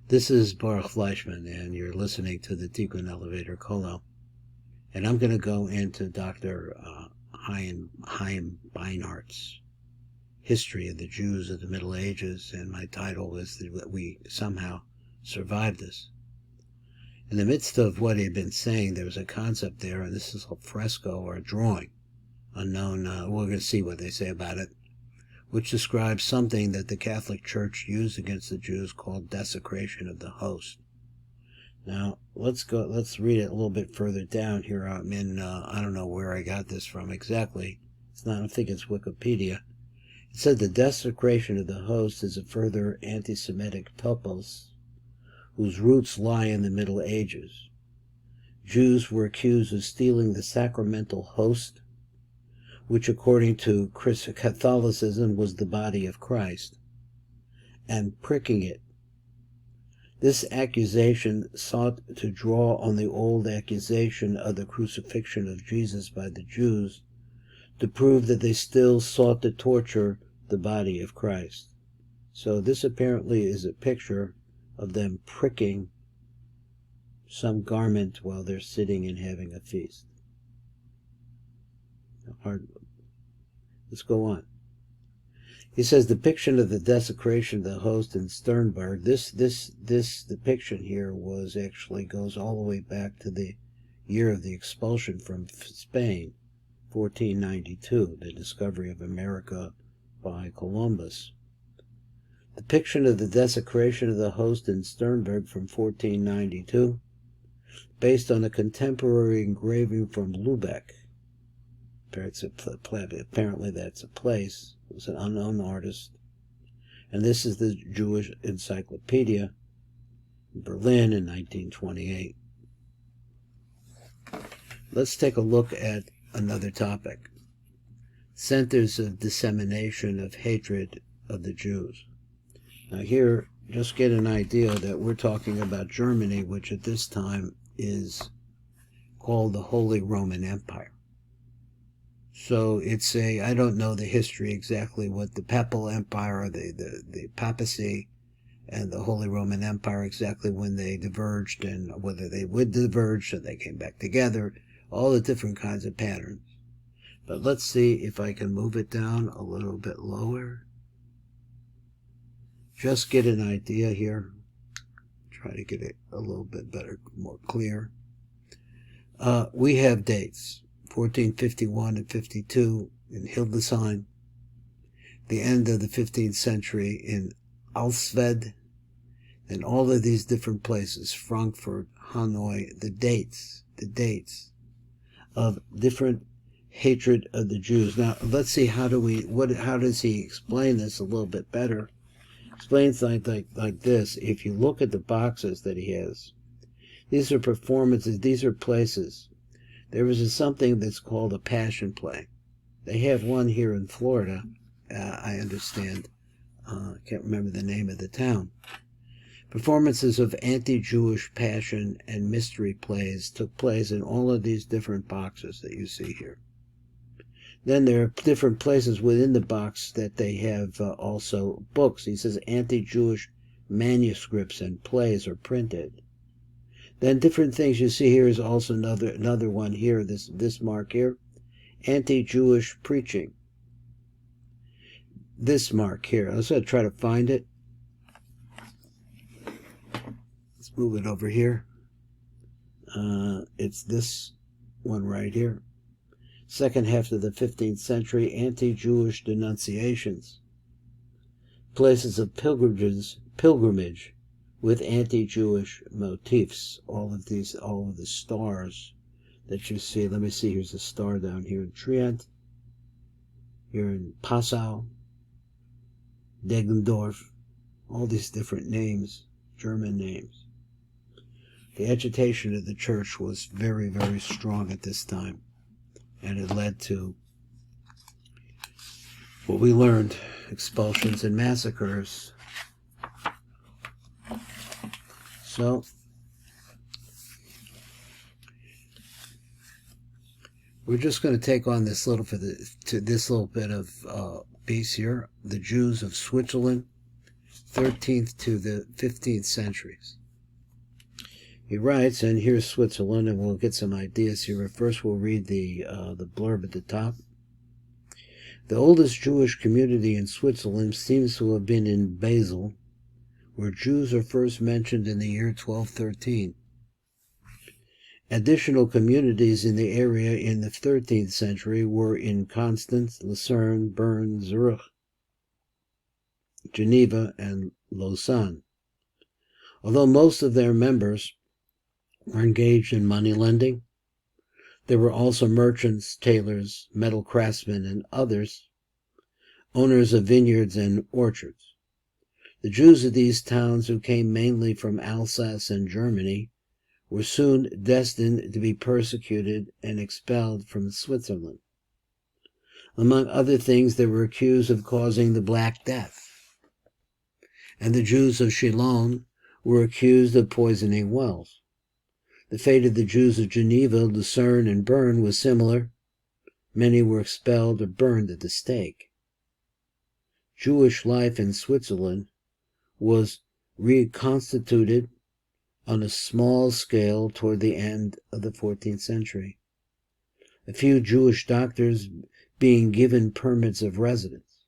This is Baruch Fleischman, and you're listening to the Tikkun Elevator Kolo. And I'm going to go into Dr. Chaim Beinart's History of the Jews of the Middle Ages, and my title is that we somehow survived this. In the midst of what he had been saying, there was a concept there, and this is a fresco or a drawing, unknown, we're going to see what they say about it, which describes something that the Catholic Church used against the Jews called desecration of the host. Now, let's read it a little bit further down here. I'm in, I don't know where I got this from exactly. I don't think it's Wikipedia. It said the desecration of the host is a further anti-Semitic topos whose roots lie in the Middle Ages. Jews were accused of stealing the sacramental host, which according to Catholicism was the body of Christ, and pricking it. This accusation sought to draw on the old accusation of the crucifixion of Jesus by the Jews to prove that they still sought to torture the body of Christ. So this apparently is a picture of them pricking some garment while they're sitting and having a feast. Let's go on. He says depiction of the desecration of the host in Sternberg. This depiction here goes all the way back to the year of the expulsion from Spain, 1492, the discovery of America by Columbus. Depiction of the desecration of the host in Sternberg from 1492, based on a contemporary engraving from Lubeck. Apparently that's a place. It was an unknown artist. And this is the Jewish Encyclopedia in Berlin in 1928. Let's take a look at another topic. Centers of dissemination of hatred of the Jews. Now here, just get an idea that we're talking about Germany, which at this time is called the Holy Roman Empire. So it's I don't know the history exactly what the Papal Empire, the papacy, and the Holy Roman Empire, exactly when they diverged and whether they would diverge and they came back together, all the different kinds of patterns. But let's see if I can move it down a little bit lower. Just get an idea here. Try to get it a little bit better, more clear. We have dates. 1451 and 52 in Hildesheim, the end of the 15th century in Alsved, and all of these different places, Frankfurt, Hanoi, the dates of different hatred of the Jews. Now, let's see, how does he explain this a little bit better? Explains like this. If you look at the boxes that he has, these are performances, these are places. There is something that's called a passion play. They have one here in Florida, I understand. I can't remember the name of the town. Performances of anti-Jewish passion and mystery plays took place in all of these different boxes that you see here. Then there are different places within the box that they have also books. He says anti-Jewish manuscripts and plays are printed. Then different things you see here is also another one here, this mark here, anti-Jewish preaching. This mark here, let's try to find it. Let's move it over here. It's this one right here. Second half of the 15th century, anti-Jewish denunciations. Places of pilgrimage with anti-Jewish motifs. All of the stars that you see. Let me see, here's a star down here in Trient, here in Passau, Deggendorf, all these different names, German names. The agitation of the church was very, very strong at this time, and it led to what we learned, expulsions and massacres. So, we're just going to take on this little bit of piece here. The Jews of Switzerland, 13th to the 15th centuries. He writes, and here's Switzerland, and we'll get some ideas here. First, we'll read the blurb at the top. The oldest Jewish community in Switzerland seems to have been in Basel, where Jews are first mentioned in the year 1213. Additional communities in the area in the 13th century were in Constance, Lucerne, Bern, Zurich, Geneva, and Lausanne. Although most of their members were engaged in money lending, there were also merchants, tailors, metal craftsmen, and others, owners of vineyards and orchards. The Jews of these towns, who came mainly from Alsace and Germany, were soon destined to be persecuted and expelled from Switzerland. Among other things, they were accused of causing the Black Death, and the Jews of Cologne were accused of poisoning wells. The fate of the Jews of Geneva, Lucerne, and Bern was similar. Many were expelled or burned at the stake. Jewish life in Switzerland was reconstituted on a small scale toward the end of the 14th century. A few Jewish doctors being given permits of residence.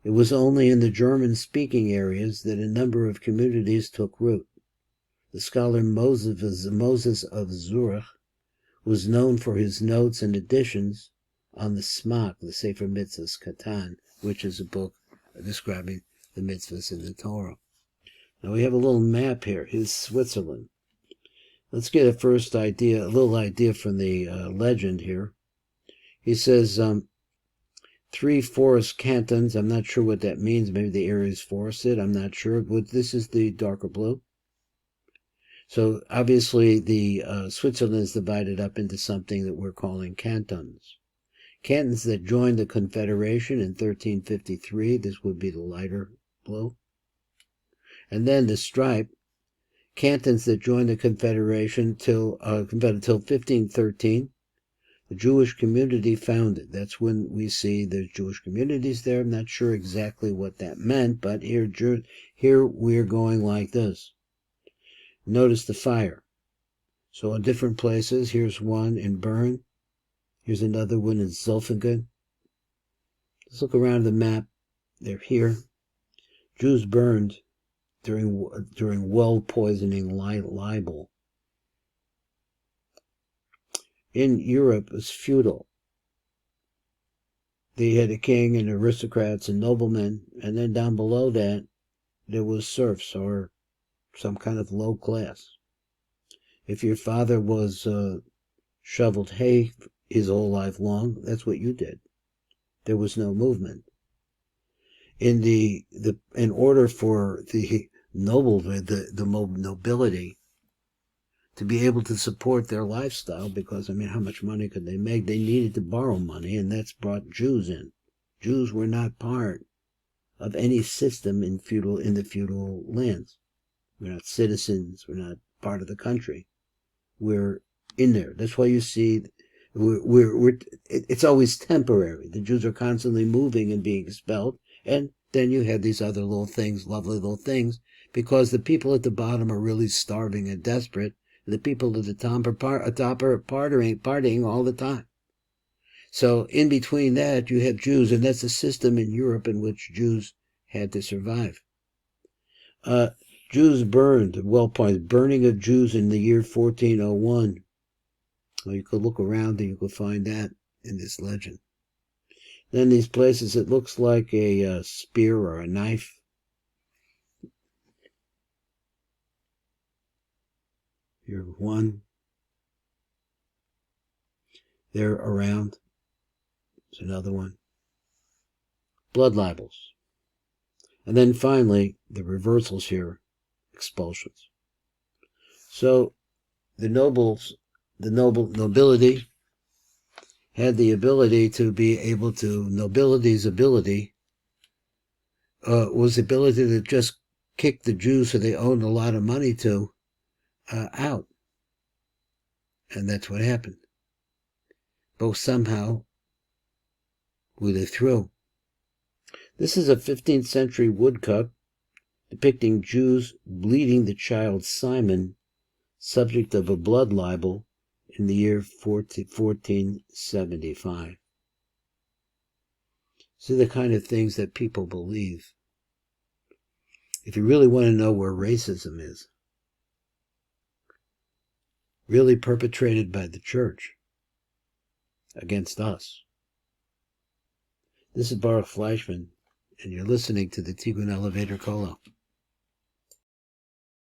It was only in the German-speaking areas that a number of communities took root. The scholar Moses of Zurich was known for his notes and additions on the Smak, the Sefer Mitzvahs Katan, which is a book describing the mitzvahs in the Torah. Now we have a little map here. Here's Switzerland. Let's get a little idea from the legend here. He says 3 forest cantons. I'm not sure what that means. Maybe the area is forested. I'm not sure. But this is the darker blue. So obviously the Switzerland is divided up into something that we're calling cantons. Cantons that joined the Confederation in 1353. This would be the lighter blue. And then the stripe, cantons that joined the Confederation till 1513. The Jewish community founded. That's when we see the Jewish communities there. I'm not sure exactly what that meant, but here we're going like this. Notice the fire. So in different places, here's one in Bern. Here's another one in Zolfingen. Let's look around the map. They're here. Jews burned during well poisoning libel. In Europe, it was feudal. They had a king and aristocrats and noblemen, and then down below that, there was serfs or some kind of low class. If your father was shoveled hay his whole life long, that's what you did. There was no movement. In order for the nobility to be able to support their lifestyle, because how much money could they make? They needed to borrow money, and that's brought Jews in. Jews were not part of any system in the feudal lands. We're not citizens. We're not part of the country. We're in there. That's why you see it's always temporary. The Jews are constantly moving and being expelled, and then you have these other little things, lovely little things, because the people at the bottom are really starving and desperate. The people at the top are partying all the time. So in between that, you have Jews, and that's a system in Europe in which Jews had to survive. Jews burned, burning of Jews in the year 1401. Well, you could look around and you could find that in this legend. Then these places, it looks like a spear or a knife. Here's one. They're around. There's another one. Blood libels. And then finally, the reversals here, expulsions. So the nobility had the ability to be able to, nobility's ability was the ability to just kick the Jews who they owed a lot of money to out. And that's what happened. But somehow we lived through. This is a 15th century woodcut depicting Jews bleeding the child Simon, subject of a blood libel, in the year 1475. These are the kind of things that people believe. If you really want to know where racism is, really perpetrated by the church against us. This is Baruch Fleischman, and you're listening to the Tikkun Elevator Kolo.